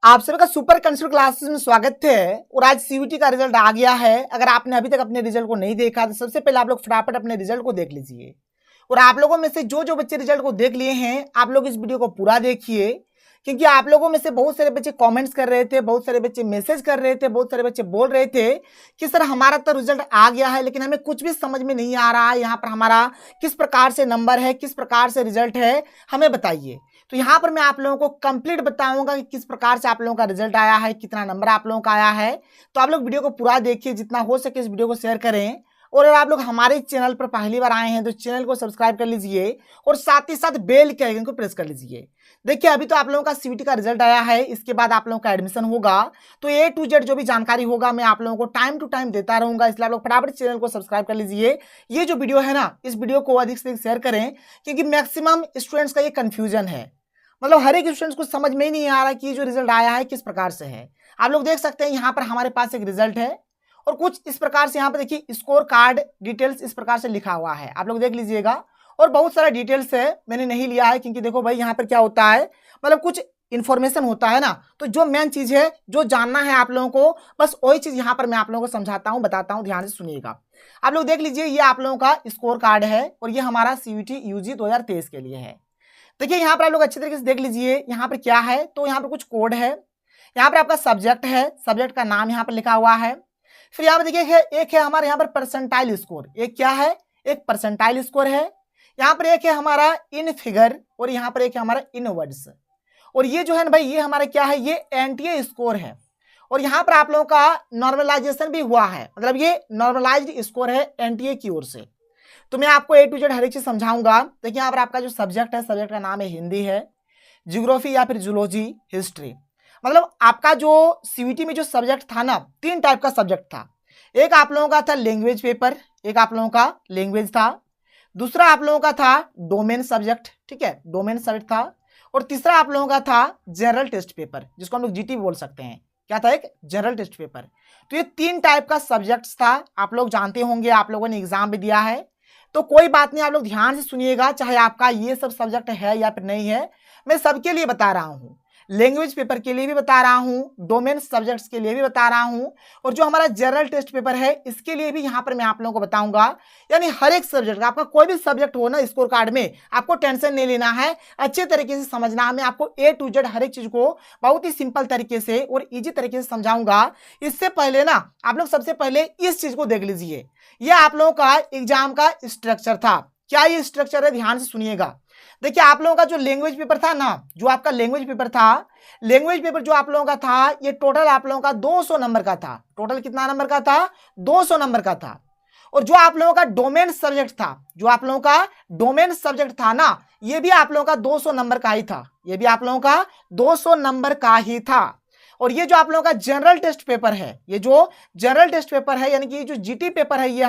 आप सभी का सुपर कंसिडर क्लासेस में स्वागत है। और आज सीयूटी का रिजल्ट आ गया है। अगर आपने अभी तक अपने रिजल्ट को नहीं देखा तो सबसे पहले आप लोग फटाफट अपने रिजल्ट को देख लीजिए। और आप लोगों में से जो बच्चे रिजल्ट को देख लिए हैं, आप लोग इस वीडियो को पूरा देखिए, क्योंकि आप लोगों में से बहुत सारे बच्चे कमेंट्स कर रहे थे, बहुत सारे बच्चे मैसेज कर रहे थे, बहुत सारे बच्चे बोल रहे थे कि सर हमारा तो रिजल्ट आ गया है लेकिन हमें कुछ भी समझ में नहीं आ रहा है, यहाँ पर हमारा किस प्रकार से नंबर है, किस प्रकार से रिजल्ट है, हमें बताइए। तो यहाँ पर मैं आप लोगों को कंप्लीट बताऊंगा कि किस प्रकार से आप लोगों का रिजल्ट आया है, कितना नंबर आप लोगों का आया है। तो आप लोग वीडियो को पूरा देखिए, जितना हो सके इस वीडियो को शेयर करें। और अगर आप लोग हमारे चैनल पर पहली बार आए हैं तो चैनल को सब्सक्राइब कर लीजिए और साथ ही साथ बेल के आइकन को प्रेस कर लीजिए। देखिए अभी तो आप लोगों का सीयूटी का रिजल्ट आया है, इसके बाद आप लोगों का एडमिशन होगा, तो ए टू जेड जो भी जानकारी होगा मैं आप लोगों को टाइम टू टाइम देता रहूंगा, इसलिए आप लोग फटाफट चैनल को सब्सक्राइब कर लीजिए। ये जो वीडियो है ना, इस वीडियो को अधिक से अधिक शेयर करें, क्योंकि मैक्सिमम स्टूडेंट्स का ये कंफ्यूजन है। मतलब हर एक स्टूडेंट्स को समझ में ही नहीं आ रहा कि जो रिजल्ट आया है किस प्रकार से है। आप लोग देख सकते हैं यहाँ पर हमारे पास एक रिजल्ट है और कुछ इस प्रकार से यहाँ पर देखिए स्कोर कार्ड डिटेल्स इस प्रकार से लिखा हुआ है, आप लोग देख लीजिएगा। और बहुत सारा डिटेल्स है, मैंने नहीं लिया है क्योंकि देखो भाई यहाँ पर क्या होता है, मतलब कुछ इन्फॉर्मेशन होता है ना, तो जो मेन चीज है, जो जानना है आप लोगों को, बस वही चीज यहाँ पर मैं आप लोगों को समझाता हूँ, बताता हूँ, ध्यान से सुनिएगा। आप लोग देख लीजिए, ये आप लोगों का स्कोर कार्ड है और ये हमारा सीयूटी यूजी 2023 के लिए है। देखिए यहाँ पर आप लोग अच्छी तरीके से देख लीजिए, यहाँ पर क्या है, तो यहाँ पर कुछ कोड है, यहाँ पर आपका सब्जेक्ट है, सब्जेक्ट का नाम यहाँ पर लिखा हुआ है। फिर यहाँ पर देखिए एक है हमारे यहाँ पर परसेंटाइल स्कोर, एक क्या है, एक परसेंटाइल स्कोर है। यहाँ पर एक है हमारा इन फिगर और यहाँ पर एक है हमारा इन वर्ड्स। और ये जो है ना भाई, ये हमारा क्या है, ये एनटीए स्कोर है। और यहाँ पर आप लोगों का नॉर्मलाइजेशन भी हुआ है, मतलब ये नॉर्मलाइज्ड स्कोर है एनटीए की ओर से। तो मैं आपको ए टू जेड हर एक चीज समझाऊंगा। देखिए यहाँ पर आपका जो सब्जेक्ट है, सब्जेक्ट का नाम है हिंदी है, ज्योग्राफी या फिर जूलॉजी, हिस्ट्री। मतलब आपका जो सीयूटी में जो सब्जेक्ट था ना, तीन टाइप का सब्जेक्ट था। एक आप लोगों का था लैंग्वेज पेपर, एक आप लोगों का लैंग्वेज था, दूसरा आप लोगों का था डोमेन सब्जेक्ट, ठीक है, डोमेन सब्जेक्ट था, और तीसरा आप लोगों का था जनरल टेस्ट पेपर, जिसको हम लोग जीटी बोल सकते हैं। क्या था, एक जनरल टेस्ट पेपर। तो ये तीन टाइप का सब्जेक्ट था, आप लोग जानते होंगे, आप लोगों ने एग्जाम भी दिया है। तो कोई बात नहीं, आप लोग ध्यान से सुनिएगा, चाहे आपका ये सब सब्जेक्ट है या फिर नहीं है, मैं सबके लिए बता रहा हूँ। लैंग्वेज पेपर के लिए भी बता रहा हूँ, डोमेन सब्जेक्ट्स के लिए भी बता रहा हूँ, और जो हमारा जनरल टेस्ट पेपर है इसके लिए भी यहाँ पर मैं आप लोगों को बताऊंगा। यानी हर एक सब्जेक्ट, आपका कोई भी सब्जेक्ट हो ना स्कोर कार्ड में, आपको टेंशन नहीं लेना है, अच्छे तरीके से समझना है। मैं आपको ए टू जेड हर एक चीज को बहुत ही सिंपल तरीके से और ईजी तरीके से समझाऊंगा। इससे पहले ना आप लोग सबसे पहले इस चीज को देख लीजिए, ये आप लोगों का एग्जाम का स्ट्रक्चर था। क्या ये स्ट्रक्चर है, ध्यान से सुनिएगा। देखिए आप लोगों का जो लैंग्वेज पेपर था ना, जो आपका लैंग्वेज पेपर था, लैंग्वेज पेपर जो आप लोगों का था, ये टोटल आप लोगों का 200 नंबर का था। टोटल कितना नंबर का था, 200 नंबर का था। और जो आप लोगों का डोमेन सब्जेक्ट था, जो आप लोगों का डोमेन सब्जेक्ट था ना, ये भी आप लोगों का 200 नंबर का ही था, ये भी आप लोगों का 200 नंबर का ही था। और ये जो आप लोगों का जनरल टेस्ट पेपर है, ये जो जनरल टेस्ट पेपर है, यानी कि जो जीटी पेपर है, ये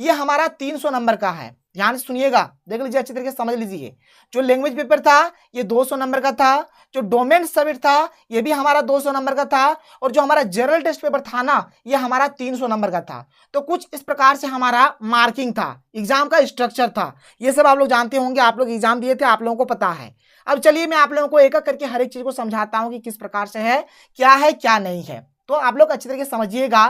हमारा 300 नंबर का है। ध्यान से सुनिएगा, देख लीजिए, अच्छी तरीके से समझ लीजिए। जो लैंग्वेज पेपर था ये 200 नंबर का था, जो डोमेन सब्जेक्ट था ये भी हमारा 200 नंबर का था, और जो हमारा जनरल टेस्ट पेपर था ना, ये हमारा 300 नंबर का था। तो कुछ इस प्रकार से हमारा मार्किंग था, एग्जाम का स्ट्रक्चर था। ये सब आप लोग जानते होंगे, आप लोग एग्जाम दिए थे, आप लोगों को पता है। अब चलिए मैं आप लोगों को एक एक करके हर एक चीज को समझाता हूं कि किस प्रकार से है क्या नहीं है। तो आप लोग अच्छी तरीके से समझिएगा।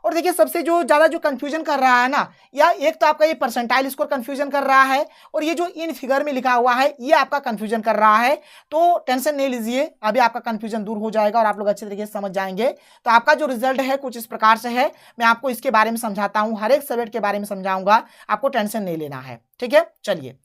और देखिए सबसे जो ज्यादा जो कंफ्यूजन कर रहा है ना, या एक तो आपका ये परसेंटाइल स्कोर कंफ्यूजन कर रहा है, और ये जो इन फिगर में लिखा हुआ है ये आपका कंफ्यूजन कर रहा है। तो टेंशन नहीं लीजिए, अभी आपका कंफ्यूजन दूर हो जाएगा और आप लोग अच्छे तरीके से समझ जाएंगे। तो आपका जो रिजल्ट है कुछ इस प्रकार से है, मैं आपको इसके बारे में समझाता हूँ, हर एक सब्जेक्ट के बारे में समझाऊंगा, आपको टेंशन नहीं लेना है, ठीक है। चलिए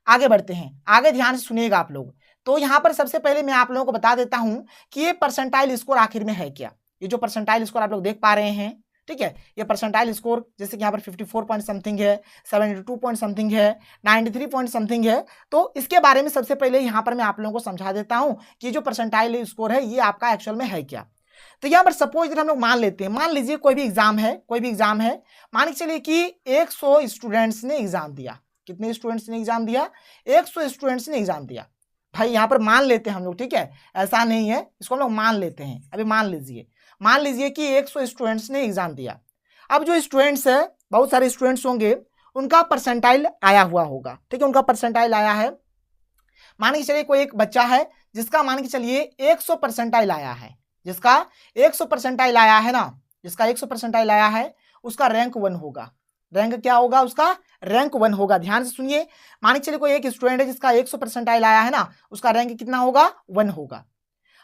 आगे बढ़ते हैं, आगे ध्यान से सुनिएगा आप लोग। तो यहाँ पर सबसे पहले मैं आप लोगों को बता देता हूँ कि ये परसेंटाइल स्कोर आखिर में है क्या। ये जो परसेंटाइल स्कोर आप लोग देख पा रहे हैं, ठीक है, ये परसेंटाइल स्कोर जैसे कि यहाँ पर 54 पॉइंट समथिंग है, 72 पॉइंट समथिंग है, 93 पॉइंट समथिंग है। तो इसके बारे में सबसे पहले यहाँ पर मैं आप लोगों को समझा देता हूँ कि जो परसेंटाइल स्कोर है ये आपका एक्चुअल में है क्या। तो यहाँ पर सपोज हम लोग मान लेते हैं, मान लीजिए कोई भी एग्जाम है, मान के चलिए कि 100 स्टूडेंट्स ने एग्जाम दिया। कितने स्टूडेंट्स ने एग्जाम दिया, 100 स्टूडेंट्स ने एग्जाम दिया। भाई यहाँ पर मान लेते हैं हम लोग, ठीक है, ऐसा नहीं है, इसको हम लोग मान लेते हैं। अभी मान लीजिए कि 100 स्टूडेंट्स ने एग्जाम दिया। अब जो स्टूडेंट्स है, बहुत सारे स्टूडेंट्स होंगे, उनका परसेंटाइल आया हुआ होगा, ठीक है, उनका परसेंटाइल आया है। मान के चलिए कोई एक बच्चा है जिसका मान के चलिए 100 परसेंटाइल आया है, जिसका 100 परसेंटाइल आया है ना, जिसका 100 परसेंटाइल आया है उसका रैंक 1 होगा। रैंक क्या होगा उसका? रैंक 1 होगा। ध्यान से सुनिए, मान के चलिए कोई एक स्टूडेंट है जिसका 100 परसेंटाइल आया है ना, उसका रैंक कितना होगा? 1 होगा।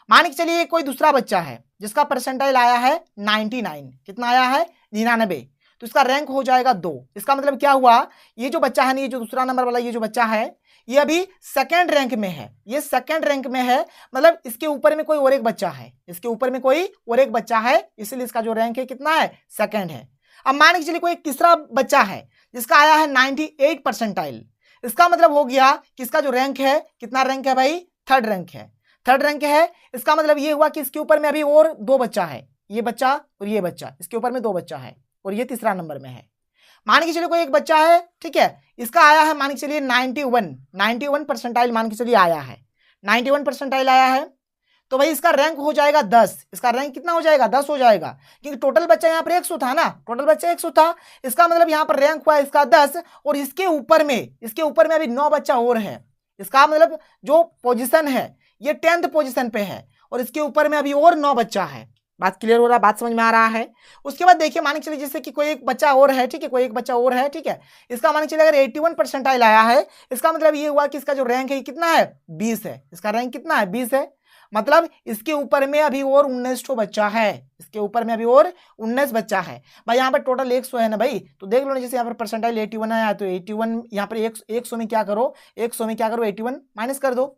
मान के चलिए कोई दूसरा बच्चा है जिसका परसेंटाइल आया है 99, कितना आया है? 99, तो इसका रैंक हो जाएगा 2। इसका मतलब क्या हुआ, ये जो बच्चा है ना, ये जो दूसरा नंबर वाला ये जो बच्चा है, ये अभी सेकंड रैंक में है, ये सेकंड रैंक में है, मतलब इसके ऊपर में कोई और एक बच्चा है, इसके ऊपर में कोई और एक बच्चा है, इसलिए इसका जो रैंक है कितना है? सेकंड है। अब मान के चलिए कोई एक तीसरा बच्चा है जिसका आया है 98 परसेंटाइल, इसका मतलब हो गया कि इसका जो रैंक है, कितना रैंक है भाई? थर्ड रैंक है। थर्ड रैंक है, इसका मतलब ये हुआ कि इसके ऊपर में अभी और 2 बच्चा है, ये बच्चा और ये बच्चा, इसके ऊपर में 2 बच्चा है और ये तीसरा नंबर में है। मान के चलिए कोई एक बच्चा है, ठीक है, इसका आया है मान के चलिए 91 परसेंटाइल मान के चलिए आया है, 91 परसेंटाइल आया है, तो भाई इसका रैंक हो जाएगा 10। इसका रैंक कितना हो जाएगा? 10 हो जाएगा, क्योंकि टोटल बच्चा यहाँ पर 100 था ना, टोटल बच्चा 100 था, इसका मतलब यहाँ पर रैंक हुआ इसका 10, और इसके ऊपर में अभी 9 बच्चा और है। इसका मतलब जो पोजीशन है ये 10th पोजीशन पे है, और इसके ऊपर में अभी और 9 बच्चा है। बात क्लियर हो रहा है? बात समझ में आ रहा है? उसके बाद देखिए, मान के चलिए जैसे कि कोई एक बच्चा और है, ठीक है, कोई एक बच्चा और है, ठीक है, इसका मान के चलिए अगर 81 परसेंटाइल आया है, इसका मतलब ये हुआ कि इसका जो रैंक है कितना है? 20 है। इसका रैंक कितना है? 20 है, मतलब इसके ऊपर में अभी और 19 बच्चा है, इसके ऊपर में अभी और 19 बच्चा है। भाई यहाँ पर टोटल 100 है ना भाई, तो देख लो ना, जैसे यहाँ पर परसेंटाइल 81 आया, तो 81 यहाँ पर 100 में क्या करो, 100 में क्या करो, 81 माइनस कर दो,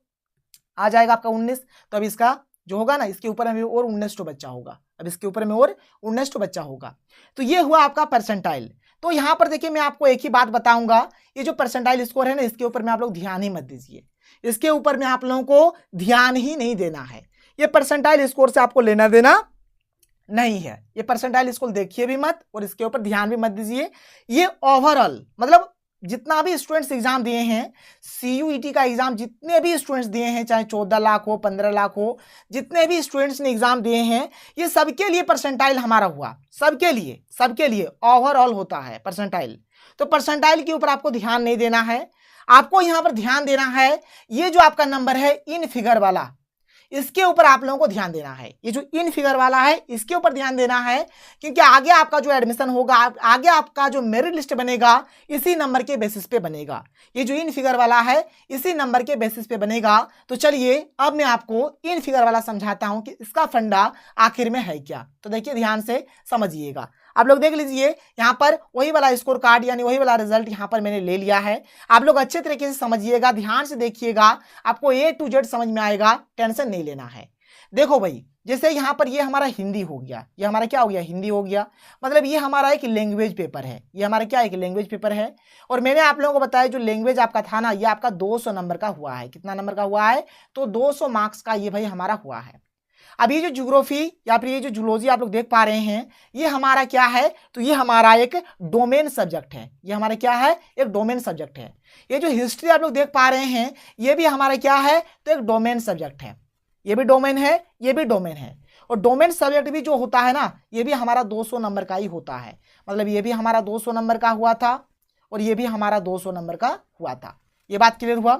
आ जाएगा आपका 19। तो अब इसका जो होगा ना, इसके ऊपर में और 19 बच्चा होगा, अब इसके ऊपर में और 19 बच्चा होगा। तो ये हुआ आपका परसेंटाइल। तो यहां पर देखिए मैं आपको एक ही बात बताऊंगा, ये जो परसेंटाइल स्कोर है ना, इसके ऊपर में आप लोग ध्यान ही मत दीजिए, इसके ऊपर में आप लोगों को ध्यान ही नहीं देना है। ये परसेंटाइल स्कोर से आपको लेना देना नहीं है, ये परसेंटाइल स्कोर देखिए भी मत और इसके ऊपर ध्यान भी मत दीजिए। ये ओवरऑल मतलब जितना भी स्टूडेंट्स एग्जाम दिए हैं, CUET का एग्जाम जितने भी स्टूडेंट्स दिए हैं, चाहे 14 लाख हो, 15 लाख हो, जितने भी स्टूडेंट्स ने एग्जाम दिए हैं, ये सबके लिए परसेंटाइल हमारा हुआ, सबके लिए ओवरऑल होता है परसेंटाइल। तो परसेंटाइल के ऊपर आपको ध्यान नहीं देना है, आपको यहां पर ध्यान देना है ये जो आपका नंबर है इन फिगर वाला, इसके ऊपर आप लोगों को ध्यान देना है। ये जो इन फिगर वाला है इसके ऊपर ध्यान देना है, क्योंकि आगे आपका जो एडमिशन होगा, आगे आपका जो मेरिट लिस्ट बनेगा इसी नंबर के बेसिस पे बनेगा। ये जो इन फिगर वाला है इसी नंबर के बेसिस पे बनेगा। तो चलिए अब मैं आपको इन फिगर वाला समझाता हूं कि इसका फंडा आखिर में है क्या। तो देखिए ध्यान से समझिएगा, आप लोग देख लीजिए, यहाँ पर वही वाला स्कोर कार्ड यानी वही वाला रिजल्ट यहाँ पर मैंने ले लिया है। आप लोग अच्छे तरीके से समझिएगा, ध्यान से देखिएगा, आपको A to Z समझ में आएगा, टेंशन नहीं लेना है। देखो भाई, जैसे यहाँ पर ये हमारा हिंदी हो गया, ये हमारा क्या हो गया? हिंदी हो गया, मतलब ये हमारा एक लैंग्वेज पेपर है, ये हमारा क्या एक लैंग्वेज पेपर है। और मैंने आप लोगों को बताया जो लैंग्वेज आपका था ना, ये आपका 200 नंबर का हुआ है। कितना नंबर का हुआ है? तो 200 मार्क्स का ये भाई हमारा हुआ है। अब ये जो ज्योग्राफी या फिर ये जो जूलॉजी आप लोग देख पा रहे हैं, ये हमारा क्या है? तो ये हमारा एक डोमेन सब्जेक्ट है, ये हमारा क्या है? एक डोमेन सब्जेक्ट है। ये जो हिस्ट्री आप लोग देख पा रहे हैं, ये भी हमारा क्या है? तो एक डोमेन सब्जेक्ट है, ये भी डोमेन है, ये भी डोमेन है। और डोमेन सब्जेक्ट भी जो होता है ना, ये भी हमारा 200 नंबर का ही होता है, मतलब ये भी हमारा 200 नंबर का हुआ था और ये भी हमारा 200 नंबर का हुआ था। ये बात क्लियर हुआ?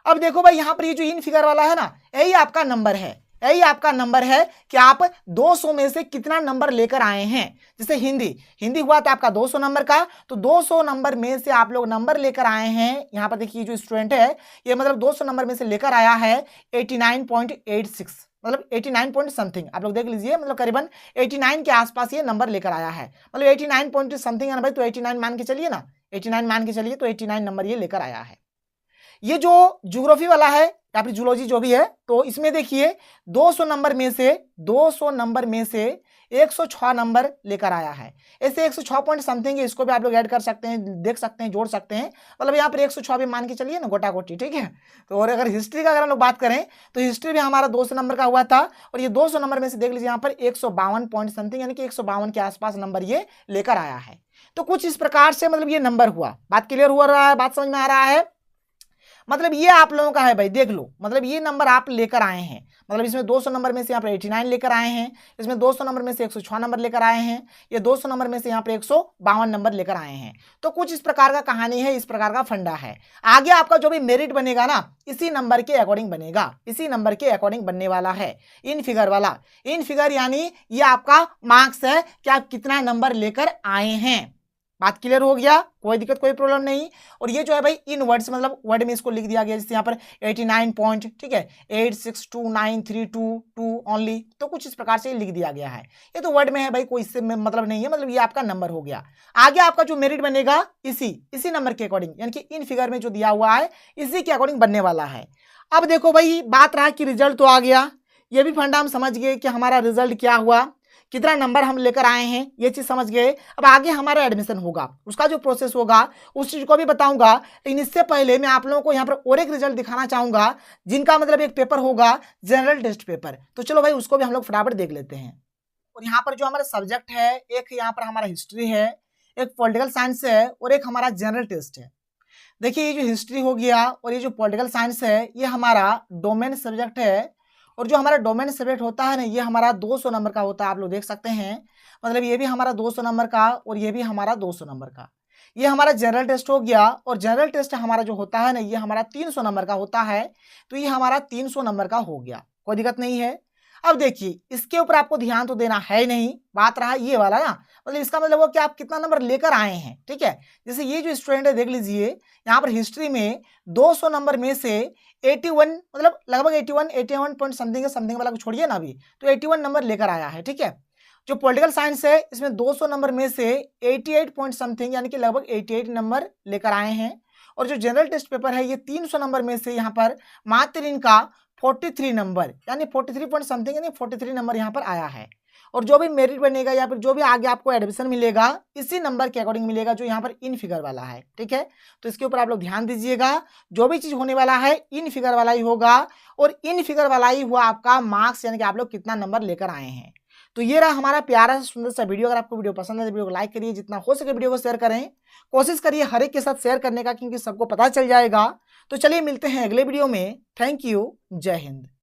अब देखो भाई, यहाँ पर ये जो इन फिगर वाला है ना, यही आपका नंबर है, यही आपका नंबर है कि आप 200 में से कितना नंबर लेकर आए हैं। जैसे हिंदी हुआ था आपका 200 नंबर का, तो 200 नंबर में से आप लोग नंबर लेकर आए हैं। यहाँ पर देखिए जो स्टूडेंट है ये मतलब 200 नंबर में से लेकर आया है 89.86, मतलब 89 पॉइंट समथिंग, आप लोग देख लीजिए, मतलब करीबन 89 के आसपास ये नंबर लेकर आया है, मतलब 89 पॉइंट समथिंग है ना भाई, तो 89 मान के चलिए ना, 89 मान के चलिए, तो 89 नंबर ये लेकर आया है। ये जो ज्योग्राफी वाला है या फिर जूलॉजी जो भी है, तो इसमें देखिए 200 नंबर में से 106 नंबर लेकर आया है। ऐसे 106 पॉइंट समथिंग है, इसको भी आप लोग ऐड कर सकते हैं, देख सकते हैं, जोड़ सकते हैं, मतलब यहाँ पर 106 भी मान के चलिए ना, गोटा गोटी, ठीक है। तो और अगर हिस्ट्री का अगर हम लोग बात करें तो हिस्ट्री भी हमारा 200 नंबर का हुआ था, और ये 200 नंबर में से देख लीजिए यहाँ पर 152 पॉइंट समथिंग यानी कि 152 के आसपास नंबर ये लेकर आया है। तो कुछ इस प्रकार से मतलब ये नंबर हुआ। बात क्लियर हो रहा है? बात समझ में आ रहा है? मतलब ये आप लोगों का है भाई, देख लो, मतलब ये नंबर आप लेकर आए हैं, मतलब इसमें 200 नंबर में से यहाँ पर 89 लेकर आए हैं, इसमें 200 नंबर में से 106 नंबर लेकर आए हैं, ये 200 नंबर में से यहाँ पर 152 नंबर लेकर आए हैं। तो कुछ इस प्रकार का कहानी है, इस प्रकार का फंडा है। आगे आपका जो भी मेरिट बनेगा ना, इसी नंबर के अकॉर्डिंग बनेगा, इसी नंबर के अकॉर्डिंग बनने वाला है। इन फिगर वाला, इन फिगर यानी ये आपका मार्क्स है कि आप कितना नंबर लेकर आए हैं। बात क्लियर हो गया, कोई दिक्कत कोई प्रॉब्लम नहीं। और ये जो है भाई इन वर्ड्स, मतलब वर्ड में इसको लिख दिया गया, जैसे यहाँ पर 89 पॉइंट, ठीक है, 862932 ओनली, तो कुछ इस प्रकार से लिख दिया गया है। ये तो वर्ड में है भाई, कोई इससे मतलब नहीं है, मतलब ये आपका नंबर हो गया। आगे आपका जो मेरिट बनेगा इसी नंबर के अकॉर्डिंग, यानी कि इन फिगर में जो दिया हुआ है इसी के अकॉर्डिंग बनने वाला है। अब देखो भाई, बात रहा कि रिजल्ट तो आ गया, ये भी फंडा हम समझ गए कि हमारा रिजल्ट क्या हुआ, कितना नंबर हम लेकर आए हैं, ये चीज समझ गए। अब आगे हमारा एडमिशन होगा, उसका जो प्रोसेस होगा उस चीज को भी बताऊंगा, लेकिन इससे पहले मैं आप लोगों को यहाँ पर और एक रिजल्ट दिखाना चाहूंगा, जिनका मतलब एक पेपर होगा जनरल टेस्ट पेपर। तो चलो भाई उसको भी हम लोग फटाफट देख लेते हैं। और यहाँ पर जो हमारा सब्जेक्ट है, एक यहाँ पर हमारा हिस्ट्री है, एक पॉलिटिकल साइंस है और एक हमारा जनरल टेस्ट है। देखिए ये जो हिस्ट्री हो गया और ये जो पॉलिटिकल साइंस है, ये हमारा डोमेन सब्जेक्ट है। और जो हमारा डोमेन सब्जेक्ट होता है ना, ये हमारा 200 नंबर का होता है, आप लोग देख सकते हैं। मतलब ये भी हमारा 200 नंबर का और ये भी हमारा 200 नंबर का। ये हमारा जनरल टेस्ट हो गया और जनरल टेस्ट हमारा जो होता है ना, ये हमारा 300 नंबर का होता है। तो ये हमारा 300 नंबर का हो गया, कोई दिक्कत नहीं है। अब देखिए इसके ऊपर आपको ध्यान तो देना है नहीं, बात रहा ये वाला ना, मतलब इसका मतलब वो कि आप कितना नंबर लेकर आए हैं, ठीक है। जैसे ये जो स्टूडेंट है, देख लीजिए यहाँ पर हिस्ट्री में 200 नंबर में से 81, मतलब लगभग 81 पॉइंट समथिंग वाला को छोड़िए ना अभी, तो 81 नंबर लेकर आया है, ठीक है। जो पॉलिटिकल साइंस है, इसमें 200 नंबर में से 88 पॉइंट समथिंग यानी कि लगभग 88 नंबर लेकर आए हैं। और जो जनरल टेस्ट पेपर है, ये 300 नंबर में से यहाँ पर मात्र इनका 43 नंबर यानी 43 पॉइंट समथिंग यानी 43 नंबर यहाँ पर आया है। और जो भी मेरिट बनेगा या फिर जो भी आगे आपको एडमिशन मिलेगा, इसी नंबर के अकॉर्डिंग मिलेगा, जो यहाँ पर इन फिगर वाला है, ठीक है। तो इसके ऊपर आप लोग ध्यान दीजिएगा, जो भी चीज होने वाला है इन फिगर वाला ही होगा और इन फिगर वाला ही हुआ आपका मार्क्स, यानी कि आप लोग कितना नंबर लेकर आए हैं। तो ये रहा हमारा प्यारा सा सुंदर सा वीडियो। अगर आपको वीडियो पसंद है तो वीडियो को लाइक करिए, जितना हो सके वीडियो को शेयर करें, कोशिश करिए हर एक के साथ शेयर करने का, क्योंकि सबको पता चल जाएगा। तो चलिए मिलते हैं अगले वीडियो में। थैंक यू, जय हिंद।